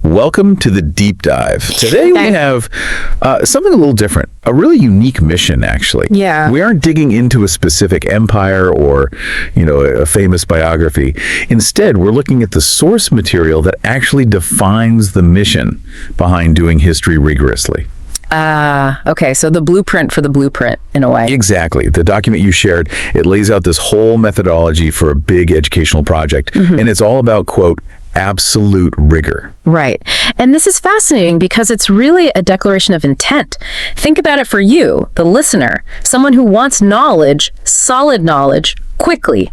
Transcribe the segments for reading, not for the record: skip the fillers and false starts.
Welcome to the deep dive. Today we have something a little different, a really unique mission, actually. Yeah. We aren't digging into a specific empire or, a famous biography. Instead, we're looking at the source material that actually defines the mission behind doing history rigorously. Okay, so the blueprint for the blueprint, in a way. Exactly. The document you shared, it lays out this whole methodology for a big educational project, and it's all about, quote, absolute rigor. Right. And this is fascinating because it's really a declaration of intent. Think about it for you, the listener, someone who wants knowledge, solid knowledge, quickly.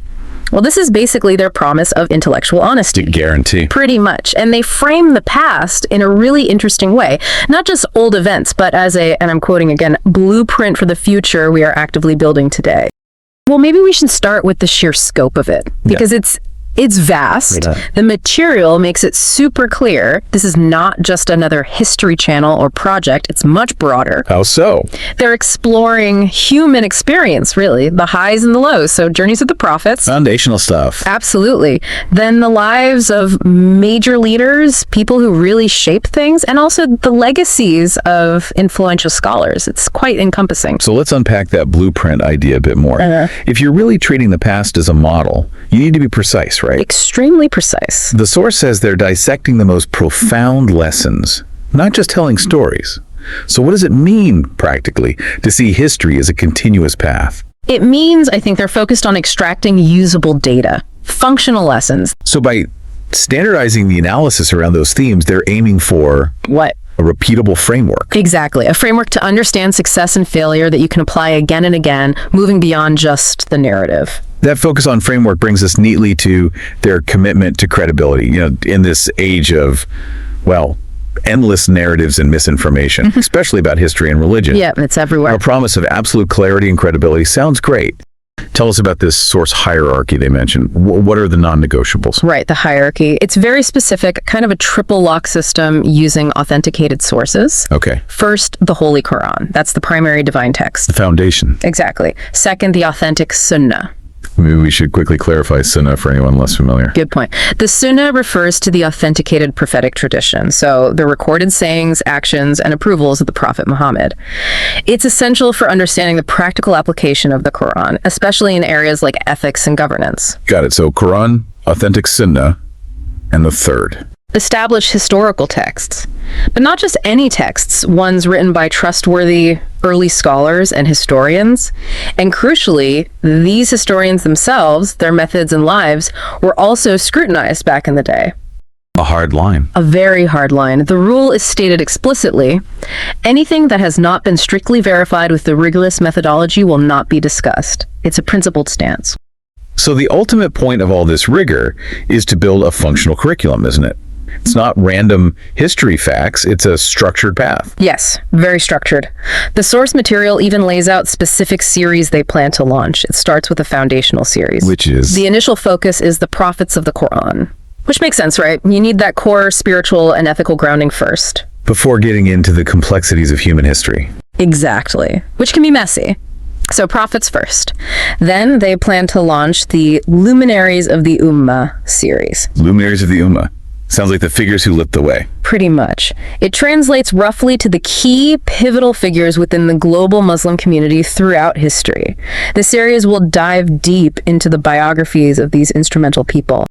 Well, this is basically their promise of intellectual honesty. To guarantee. Pretty much. And they frame the past in a really interesting way. Not just old events, but as and I'm quoting again, blueprint for the future we are actively building today. Well, maybe we should start with the sheer scope of it, because it's vast. The material makes it super clear. This is not just another history channel or project. It's much broader. How so? They're exploring human experience, really, the highs and the lows. So journeys of the prophets. Foundational stuff. Absolutely. Then the lives of major leaders, people who really shape things, and also the legacies of influential scholars. It's quite encompassing. So let's unpack that blueprint idea a bit more. If you're really treating the past as a model, you need to be precise, right? Extremely precise. The source says they're dissecting the most profound lessons, not just telling stories. So what does it mean, practically, to see history as a continuous path? It means, I think, they're focused on extracting usable data, functional lessons. So by standardizing the analysis around those themes, they're aiming for... What? A repeatable framework. Exactly. A framework to understand success and failure that you can apply again and again, moving beyond just the narrative. That focus on framework brings us neatly to their commitment to credibility, in this age of, endless narratives and misinformation, especially about history and religion. Yeah, it's everywhere. Our promise of absolute clarity and credibility sounds great. Tell us about this source hierarchy they mentioned. What are the non-negotiables? Right, the hierarchy. It's very specific, kind of a triple lock system using authenticated sources. Okay. First, the Holy Quran. That's the primary divine text. The foundation. Exactly. Second, the authentic Sunnah. Maybe we should quickly clarify Sunnah for anyone less familiar. Good point. The Sunnah refers to the authenticated prophetic tradition, so the recorded sayings, actions, and approvals of the Prophet Muhammad. It's essential for understanding the practical application of the Quran, especially in areas like ethics and governance. Got it. So Quran, authentic Sunnah, and the third. Establish historical texts, but not just any texts, ones written by trustworthy early scholars and historians. And crucially, these historians themselves, their methods and lives, were also scrutinized back in the day. A hard line. A very hard line. The rule is stated explicitly: anything that has not been strictly verified with the rigorous methodology will not be discussed. It's a principled stance. So the ultimate point of all this rigor is to build a functional curriculum, isn't it? It's not random history facts, it's a structured path. Yes, very structured. The source material even lays out specific series they plan to launch. It starts with a foundational series. Which is? The initial focus is the prophets of the Quran. Which makes sense, right? You need that core spiritual and ethical grounding first. Before getting into the complexities of human history. Exactly. Which can be messy. So prophets first. Then they plan to launch the Luminaries of the Ummah series. Luminaries of the Ummah. Sounds like the figures who lit the way. Pretty much. It translates roughly to the key pivotal figures within the global Muslim community throughout history. The series will dive deep into the biographies of these instrumental people.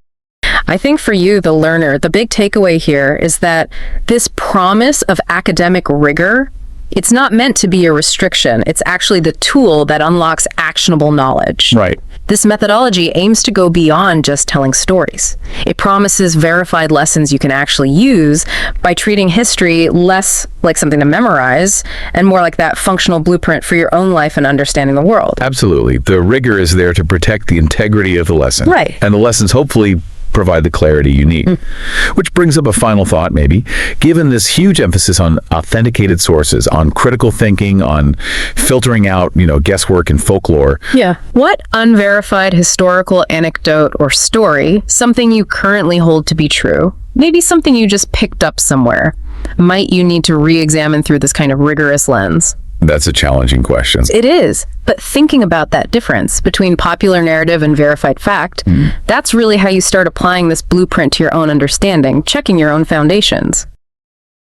I think for you, the learner, the big takeaway here is that this promise of academic rigor, it's not meant to be a restriction. It's actually the tool that unlocks actionable knowledge. Right. This methodology aims to go beyond just telling stories. It promises verified lessons you can actually use by treating history less like something to memorize and more like that functional blueprint for your own life and understanding the world. Absolutely. The rigor is there to protect the integrity of the lesson. Right. And the lessons hopefully provide the clarity you need. Which brings up a final thought, maybe. Given this huge emphasis on authenticated sources, on critical thinking, on filtering out, guesswork and folklore. Yeah. What unverified historical anecdote or story, something you currently hold to be true, maybe something you just picked up somewhere, might you need to re-examine through this kind of rigorous lens? That's a challenging question. It is. But thinking about that difference between popular narrative and verified fact, that's really how you start applying this blueprint to your own understanding, checking your own foundations.